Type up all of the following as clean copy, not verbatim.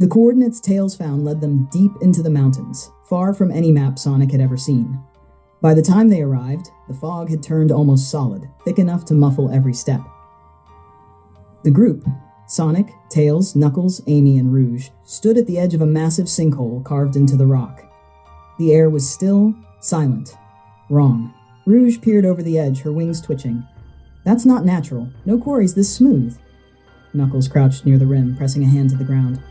The coordinates Tails found led them deep into the mountains, far from any map Sonic had ever seen. By the time they arrived, the fog had turned almost solid, thick enough to muffle every step. The group, Sonic, Tails, Knuckles, Amy, and Rouge, stood at the edge of a massive sinkhole carved into the rock. The air was still, silent. Wrong. Rouge peered over the edge, her wings twitching. That's not natural. No quarry's this smooth. Knuckles crouched near the rim, pressing a hand to the ground.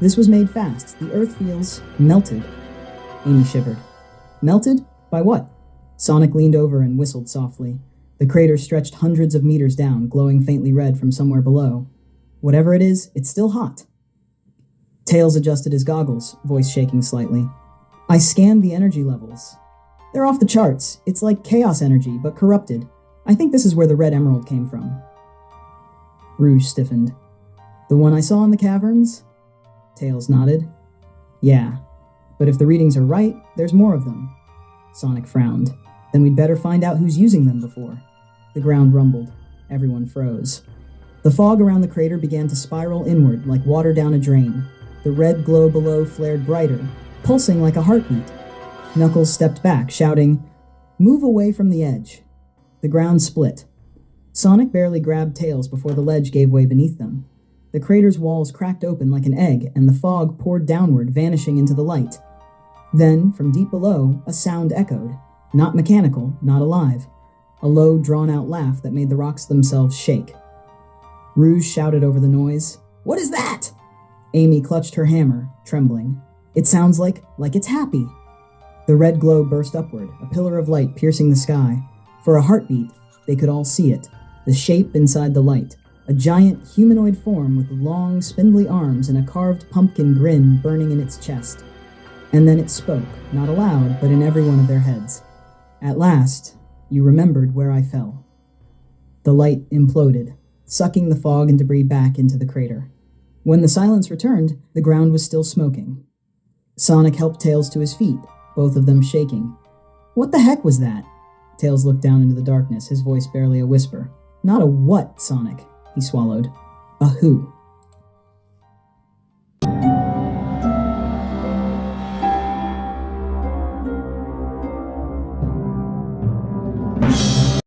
This was made fast. The earth feels melted. Amy shivered. Melted? By what? Sonic leaned over and whistled softly. The crater stretched hundreds of meters down, glowing faintly red from somewhere below. Whatever it is, it's still hot. Tails adjusted his goggles, voice shaking slightly. I scanned the energy levels. They're off the charts. It's like chaos energy, but corrupted. I think this is where the red emerald came from. Rouge stiffened. The one I saw in the caverns? Tails nodded. Yeah, but if the readings are right, there's more of them. Sonic frowned. Then we'd better find out who's using them before. The ground rumbled. Everyone froze. The fog around the crater began to spiral inward like water down a drain. The red glow below flared brighter, pulsing like a heartbeat. Knuckles stepped back, shouting, "Move away from the edge." The ground split. Sonic barely grabbed Tails before the ledge gave way beneath them. The crater's walls cracked open like an egg, and the fog poured downward, vanishing into the light. Then, from deep below, a sound echoed. Not mechanical, not alive. A low, drawn-out laugh that made the rocks themselves shake. Rouge shouted over the noise, "What is that?" Amy clutched her hammer, trembling. "It sounds like it's happy." The red glow burst upward, a pillar of light piercing the sky. For a heartbeat, they could all see it, the shape inside the light, a giant humanoid form with long, spindly arms and a carved pumpkin grin burning in its chest. And then it spoke, not aloud, but in every one of their heads. "At last, you remembered where I fell." The light imploded, sucking the fog and debris back into the crater. When the silence returned, the ground was still smoking. Sonic helped Tails to his feet, both of them shaking. "What the heck was that?" Tails looked down into the darkness, his voice barely a whisper. "Not a what, Sonic," he swallowed. "A who."